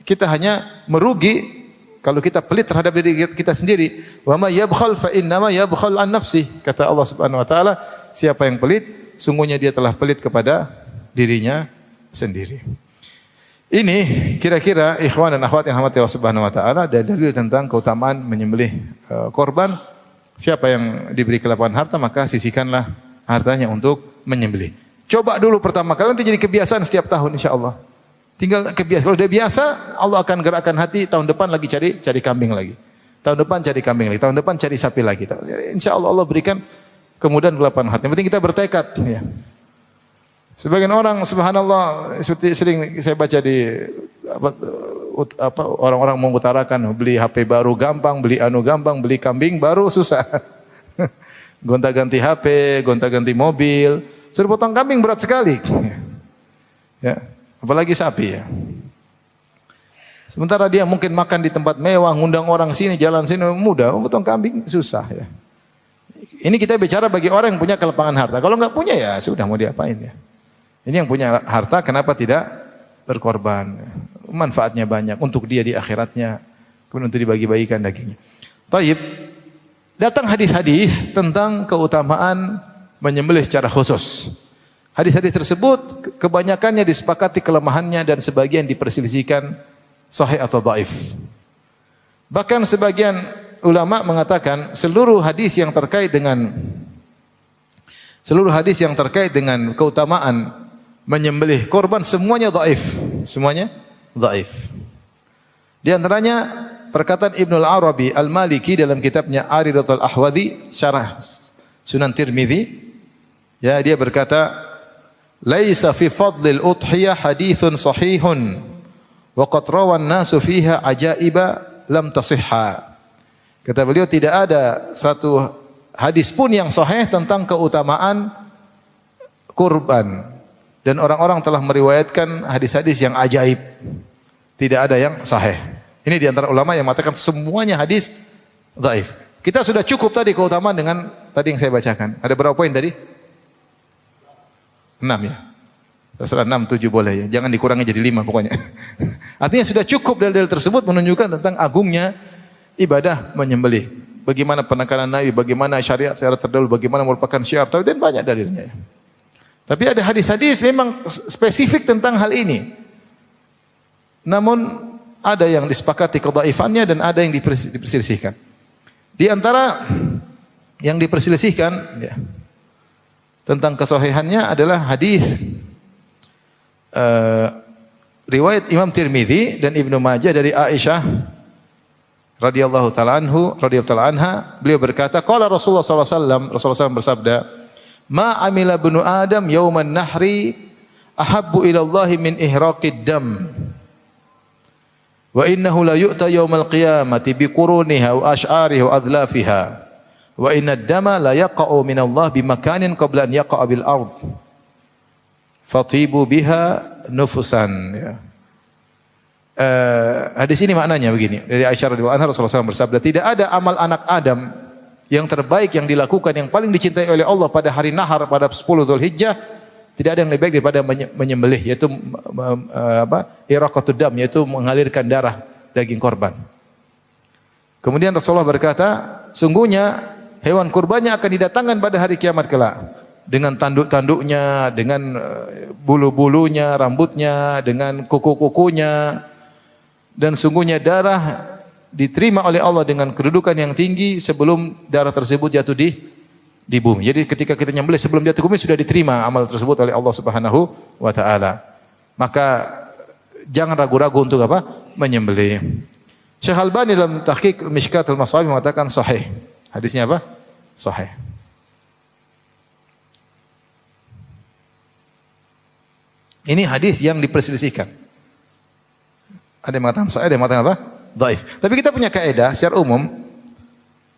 kita hanya merugi kalau kita pelit terhadap diri kita sendiri. Wa may yabkhal fa innama yabkhal an nafsi. Kata Allah Subhanahu wa taala, siapa yang pelit, sungguhnya dia telah pelit kepada dirinya sendiri. Ini kira-kira ikhwan dan akhwat yang rahmati Allah Subhanahu wa taala ada dalil tentang keutamaan menyembelih korban. Siapa yang diberi kelapangan harta maka sisihkanlah hartanya untuk menyembelih. Coba dulu pertama kali, nanti jadi kebiasaan setiap tahun insyaallah. Tinggal kebiasaan. Kalau udah biasa, Allah akan gerakkan hati tahun depan lagi cari kambing lagi. Tahun depan cari kambing lagi, tahun depan cari sapi lagi. Insyaallah Allah berikan kemudahan kelapangan hati. Yang penting kita bertekad ya. Sebagian orang subhanallah seperti sering saya baca di orang-orang mengutarakan beli HP baru gampang, beli gampang, beli kambing baru susah. Gonta-ganti HP, gonta-ganti mobil, suruh potong kambing berat sekali. Ya, apalagi sapi ya. Sementara dia mungkin makan di tempat mewah, ngundang orang sini, jalan sini mudah, potong kambing susah ya. Ini kita bicara bagi orang yang punya kelapangan harta. Kalau enggak punya ya sudah mau diapain ya. Ini yang punya harta kenapa tidak berkorban? Manfaatnya banyak untuk dia di akhiratnya, kemudian untuk dibagi-bagikan dagingnya. Taib, datang hadis-hadis tentang keutamaan menyembelih secara khusus. Hadis-hadis tersebut kebanyakannya disepakati kelemahannya dan sebagian diperselisihkan sahih atau dhaif. Bahkan sebagian ulama mengatakan seluruh hadis yang terkait dengan keutamaan menyembelih korban semuanya dhaif, semuanya dhaif. Di antaranya perkataan Ibnu Al-Arabi Al-Maliki dalam kitabnya Aridatul Ahwadi syarah Sunan Tirmizi, ya dia berkata, "Laisa fi fadlil udhiyah haditsun sahihun wa qad rawan nasu fiha ajaiba lam tasihha." Kata beliau tidak ada satu hadis pun yang sahih tentang keutamaan kurban. Dan orang-orang telah meriwayatkan hadis-hadis yang ajaib. Tidak ada yang sahih. Ini di antara ulama yang mengatakan semuanya hadis dhaif. Kita sudah cukup tadi keutamaan dengan tadi yang saya bacakan. Ada berapa poin tadi? 6 ya. Terserah 6, 7 boleh ya. Jangan dikurangi jadi 5 pokoknya. Artinya sudah cukup dalil-dalil tersebut menunjukkan tentang agungnya ibadah menyembelih. Bagaimana penekanan Nabi, bagaimana syariat secara terdahulu, bagaimana merupakan syiar. Tapi dan banyak dalilnya. Tapi ada hadis-hadis memang spesifik tentang hal ini. Namun ada yang disepakati kedhaifannya dan ada yang diperselisihkan. Di antara yang diperselisihkan ya, tentang kesahihannya adalah hadis riwayat Imam Tirmizi dan Ibnu Majah dari Aisyah radhiyallahu taala anha, beliau berkata, qala Rasulullah sallallahu alaihi wasallam, Rasulullah SAW bersabda, "Ma amila ibnu Adam yauman nahri ahabbu ila Allah min ihraqid dam. Wa innahu la yu'ta yaumal qiyamati bi quruniha wa ash'ariha wa adlafiha. Wa inna ad-dama la yaqa'u min Allah bi makanin qabla an yaqa'a bil ard. Fatibu biha nufusan." Ya. Hadis ini maknanya begini. Dari Aisyah radhiyallahu anha, Rasulullah SAW bersabda, tidak ada amal anak Adam yang terbaik yang dilakukan, yang paling dicintai oleh Allah pada hari nahar, pada 10 Dzulhijjah, tidak ada yang lebih baik daripada menyembelih, yaitu iraqatud dam, yaitu mengalirkan darah daging korban. Kemudian Rasulullah berkata, sungguhnya hewan kurbannya akan didatangkan pada hari kiamat kelak dengan tanduk-tanduknya, dengan bulu-bulunya, rambutnya, dengan kuku-kukunya, dan sungguhnya darah diterima oleh Allah dengan kedudukan yang tinggi sebelum darah tersebut jatuh di bumi. Jadi ketika kita nyembelih sebelum jatuh ke bumi sudah diterima amal tersebut oleh Allah Subhanahu wa taala. Maka jangan ragu-ragu untuk apa? Menyembelih. Syekh Albani dalam Tahqiq Mishkatul Masabih mengatakan sahih. Hadisnya apa? Sahih. Ini hadis yang diperselisihkan. Ada yang mengatakan sahih, ada yang mengatakan apa? Dhaif. Tapi kita punya kaidah secara umum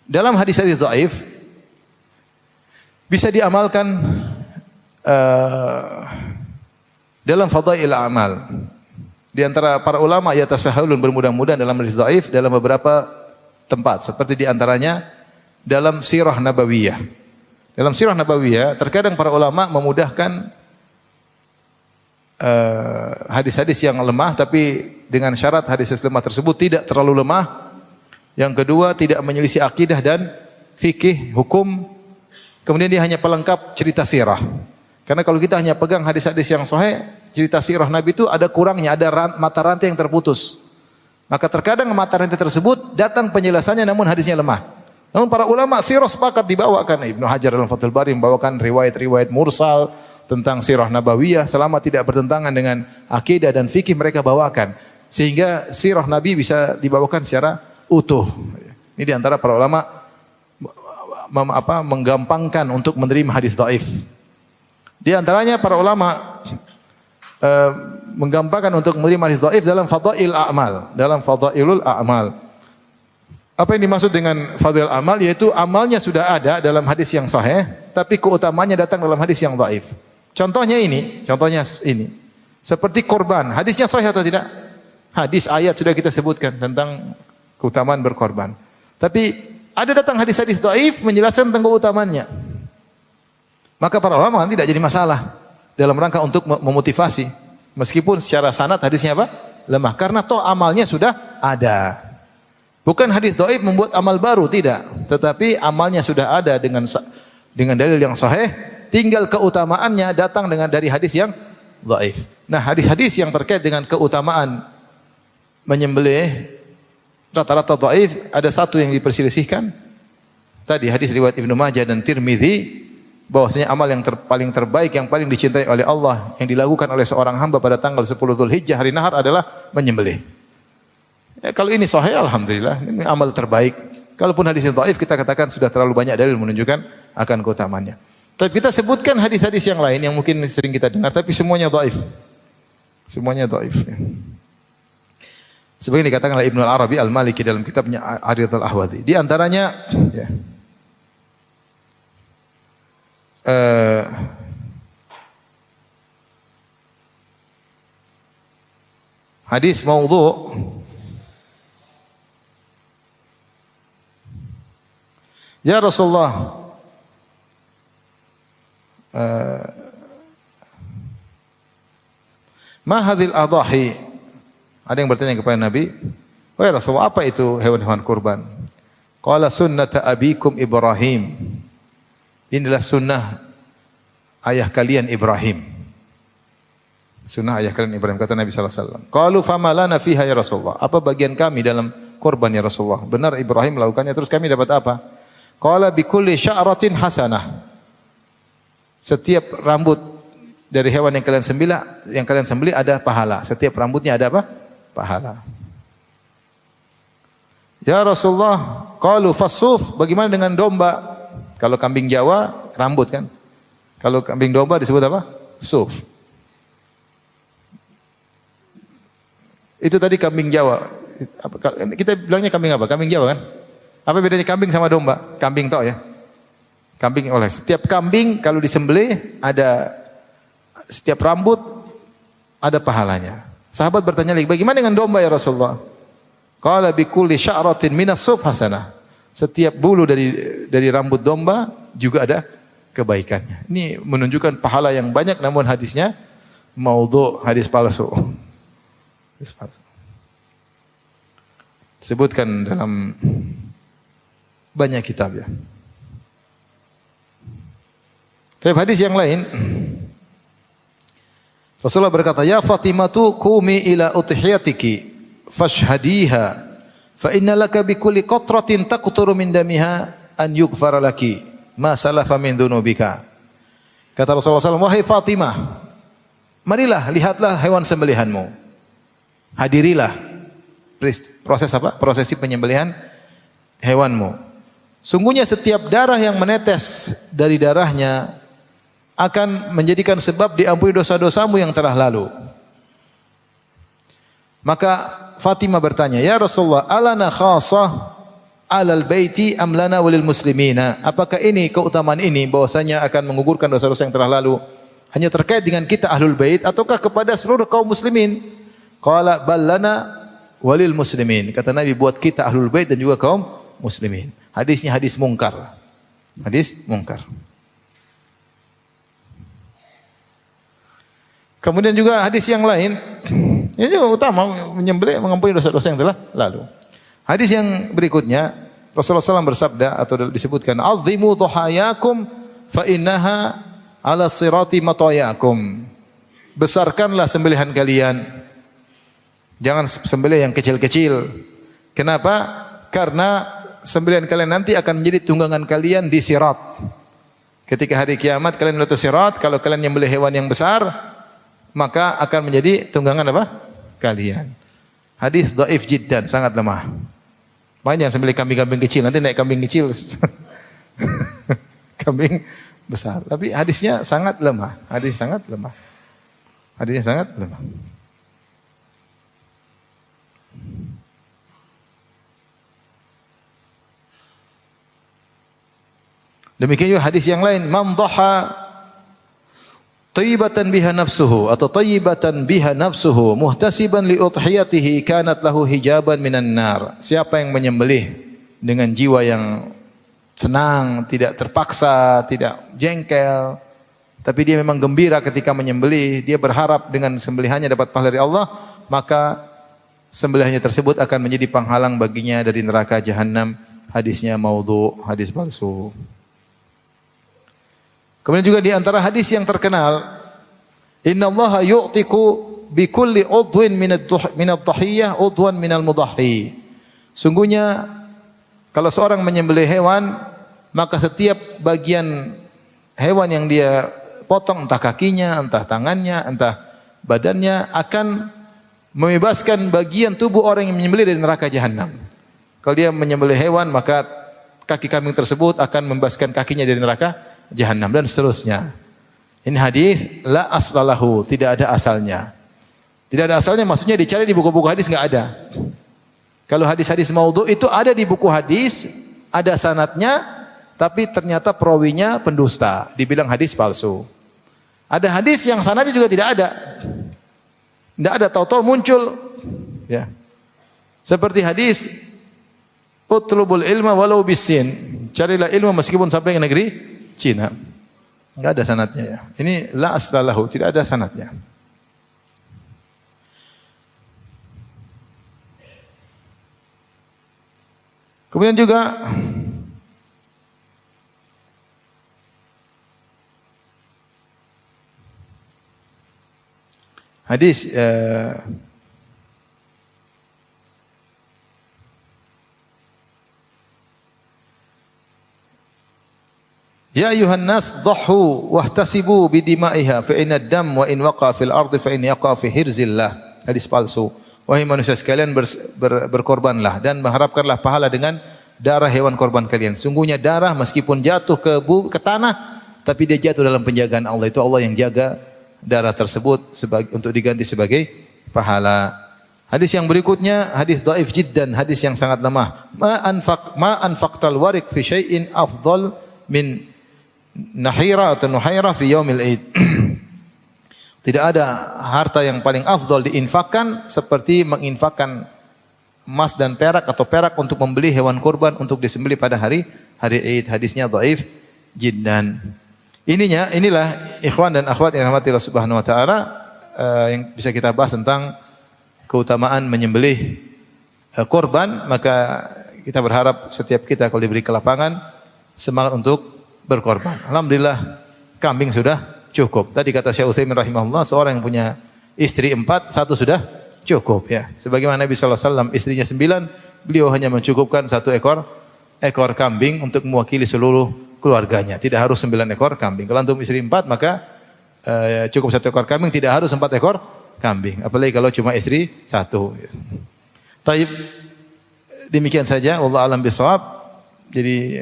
dalam hadis-hadis dhaif bisa diamalkan dalam fadail amal. Di antara para ulama yatasahhalun bermudah-mudahan dalam hadis dhaif dalam beberapa tempat, seperti di antaranya dalam sirah nabawiyah. Dalam sirah nabawiyah terkadang para ulama memudahkan hadis-hadis yang lemah, tapi dengan syarat hadis lemah tersebut tidak terlalu lemah. Yang kedua, tidak menyelisih akidah dan fikih hukum. Kemudian dia hanya pelengkap cerita sirah. Karena kalau kita hanya pegang hadis-hadis yang sahih, cerita sirah Nabi itu ada kurangnya, ada mata rantai yang terputus. Maka terkadang mata rantai tersebut datang penjelasannya namun hadisnya lemah. Namun para ulama sirah sepakat dibawakan. Ibnu Hajar dalam Fathul Bari membawakan riwayat-riwayat mursal tentang sirah nabawiyah selama tidak bertentangan dengan akidah dan fikih mereka bawakan. Sehingga sirah Nabi bisa dibawakan secara utuh. Ini diantara para ulama menggampangkan untuk menerima hadis dhaif. Di antaranya para ulama menggampangkan untuk menerima hadis dhaif dalam fadail a'mal, dalam fadailul a'mal. Apa yang dimaksud dengan fadail amal? Yaitu amalnya sudah ada dalam hadis yang sahih, tapi keutamanya datang dalam hadis yang dhaif. Contohnya ini. Seperti korban. Hadisnya sahih atau tidak? Hadis ayat sudah kita sebutkan tentang keutamaan berkorban. Tapi ada datang hadis-hadis dhaif menjelaskan tentang keutamaannya. Maka para ulama tidak jadi masalah dalam rangka untuk memotivasi. Meskipun secara sanad hadisnya apa? Lemah. Karena toh amalnya sudah ada. Bukan hadis dhaif membuat amal baru, tidak. Tetapi amalnya sudah ada dengan dalil yang sahih, tinggal keutamaannya datang dari hadis yang dhaif. Nah, hadis-hadis yang terkait dengan keutamaan menyembelih rata-rata dhaif, ada satu yang diperselisihkan. Tadi hadis riwayat Ibnu Majah dan Tirmizi bahwasanya amal yang paling terbaik, yang paling dicintai oleh Allah yang dilakukan oleh seorang hamba pada tanggal 10 Dzulhijjah hari nahar adalah menyembelih. Ya, kalau ini sahih alhamdulillah, ini amal terbaik. Kalaupun hadis dhaif kita katakan sudah terlalu banyak dalil menunjukkan akan keutamaannya. Tapi kita sebutkan hadis-hadis yang lain yang mungkin sering kita dengar tapi semuanya dhaif. Semuanya dhaif. Ya. Sebagaimana dikatakan oleh Ibnu Al-Arabi Al-Maliki dalam kitabnya Aridatul Ahwazi. Di antaranya ya, hadis maudhu ya Rasulullah ma hadhil adahi. Ada yang bertanya kepada Nabi, "Wahai Rasulullah, apa itu hewan-hewan kurban?" Qala sunnata abikum Ibrahim. Inilah sunnah ayah kalian Ibrahim. Sunnah ayah kalian Ibrahim, kata Nabi sallallahu alaihi wasallam. Qalu fama lana fiha ya Rasulullah? Apa bagian kami dalam kurban ya Rasulullah? Benar Ibrahim melakukannya, terus kami dapat apa? Qala bi kulli sya'ratin hasanah. Setiap rambut dari hewan yang kalian sembelih ada pahala. Setiap rambutnya ada apa? Pahala. Ya Rasulullah, qalu fasuf, bagaimana dengan domba? Kalau kambing Jawa rambut kan? Kalau kambing domba disebut apa? Suf. Itu tadi kambing Jawa. Kita bilangnya kambing apa? Kambing Jawa kan? Apa bedanya kambing sama domba? Kambing toh ya. Kambing oleh setiap kambing kalau disembelih ada setiap rambut ada pahalanya. Sahabat bertanya lagi, bagaimana dengan domba ya Rasulullah? Qala bi kulli sya'ratin minas suf hasanah. Setiap bulu dari rambut domba juga ada kebaikannya. Ini menunjukkan pahala yang banyak namun hadisnya maudhu, hadis palsu. Hadis palsu. Disebutkan dalam banyak kitab ya. Tapi hadis yang lain Rasulullah berkata, "Ya Fatimatu qumi ila udhiyatiki fashhadiha fa inna laka bi kulli qatratin taqturu min damiha an yughfara laki ma salafa min dzunubika." Kata Rasulullah SAW, "Wahai Fatimah, marilah lihatlah hewan sembelihanmu. Hadirilah proses apa? Prosesi penyembelihan hewanmu. Sungguhnya setiap darah yang menetes dari darahnya akan menjadikan sebab diampuni dosa-dosamu yang telah lalu." Maka Fatimah bertanya, "Ya Rasulullah, alana khassah alal baiti am lana walil muslimina?" Apakah ini keutamaan ini bahwasanya akan menggugurkan dosa-dosa yang telah lalu hanya terkait dengan kita ahlul bait ataukah kepada seluruh kaum muslimin? Qala bal lana walil muslimin. Kata Nabi, buat kita ahlul bait dan juga kaum muslimin. Hadisnya hadis mungkar. Hadis mungkar. Kemudian juga hadis yang lain, ini juga utama menyembelih mengampuni dosa-dosa yang telah lalu. Hadis yang berikutnya, Rasulullah SAW bersabda atau disebutkan, "Azimu dhuhayakum fa innaha ala sirati matayakum. Besarkanlah sembelihan kalian. Jangan sembelih yang kecil-kecil. Kenapa? Karena sembelihan kalian nanti akan menjadi tunggangan kalian di sirat. Ketika hari kiamat kalian melewati sirat, kalau kalian menyembelih hewan yang besar, maka akan menjadi tunggangan apa? Kalian. Hadis dhaif jiddan, sangat lemah. Makanya jangan sembelih kambing-kambing kecil, nanti naik kambing kecil. Kambing besar. Tapi hadisnya sangat lemah. Hadisnya sangat lemah. Demikian juga hadis yang lain, man dhaha tayyibatan biha nafsuhu atau tayyibatan biha nafsuhu muhtasiban li udhiyatihi kanat lahu hijaban minan nar. Siapa yang menyembelih dengan jiwa yang senang, tidak terpaksa, tidak jengkel, tapi dia memang gembira ketika menyembelih, dia berharap dengan sembelihannya dapat pahala dari Allah, maka sembelihannya tersebut akan menjadi penghalang baginya dari neraka jahanam. Hadisnya maudhu, hadis palsu. Kemudian juga di antara hadis yang terkenal, innallaha yu'tiku bi kulli udwin min ad-dhahiyyah udwan minal mudahhi. Sungguhnya kalau seorang menyembelih hewan, maka setiap bagian hewan yang dia potong, entah kakinya, entah tangannya, entah badannya, akan membebaskan bagian tubuh orang yang menyembelih dari neraka jahanam. Kalau dia menyembelih hewan, maka kaki kambing tersebut akan membebaskan kakinya dari neraka jahanam dan seterusnya. Ini hadis la aslalahu, tidak ada asalnya. Tidak ada asalnya maksudnya dicari di buku-buku hadis enggak ada. Kalau hadis-hadis maudhu itu ada di buku hadis, ada sanadnya, tapi ternyata perawinya pendusta, dibilang hadis palsu. Ada hadis yang sanadnya juga tidak ada. Tidak ada, tahu-tahu muncul ya. Seperti hadis utlubul ilma walau bisin. Carilah ilmu meskipun sampai ke negeri Cina. Enggak ada sanadnya ya. Ini la aslalahu, tidak ada sanadnya. Kemudian juga hadis ya ayuhan nas dhahu wahtasibu bidimaiha fa inna dam wa in waqa fil ardi fa in yaqa fi hirzillah. Hadis palsu. Wahai manusia sekalian, berkorbanlah dan mengharapkanlah pahala dengan darah hewan korban kalian. Sungguhnya darah meskipun jatuh ke tanah, tapi dia jatuh dalam penjagaan Allah. Itu Allah yang jaga darah tersebut untuk diganti sebagai pahala. Hadis yang berikutnya hadis dhaif jiddan, hadis yang sangat lemah. Ma anfaqtal warik fi syai'in afdal min nahira atau nuhaira fi yaumil id. Tidak ada harta yang paling afdal diinfakkan seperti menginfakkan emas dan perak atau perak untuk membeli hewan kurban untuk disembelih pada hari Id. Hadisnya dhaif jiddan. Inilah ikhwan dan akhwat yang dirahmati Allah Subhanahu wa taala yang bisa kita bahas tentang keutamaan menyembelih kurban. Maka kita berharap setiap kita kalau diberi kelapangan semangat untuk berkorban. Alhamdulillah kambing sudah cukup. Tadi kata Syekh Utsaimin rahimahullah, seorang yang punya istri 4, 1 sudah cukup ya. Sebagaimana Nabi sallallahu alaihi wasallam istrinya 9, beliau hanya mencukupkan 1 ekor kambing untuk mewakili seluruh keluarganya. Tidak harus 9 ekor kambing. Kalau antum istri 4 maka cukup 1 ekor kambing, tidak harus 4 ekor kambing. Apalagi kalau cuma istri 1. Taib, demikian saja. Wallahu a'lam bishawab. Jadi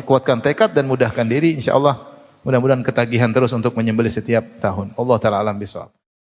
kuatkan tekad dan mudahkan diri, insyaallah mudah-mudahan ketagihan terus untuk menyembelih setiap tahun. Allah taala alam bishawab.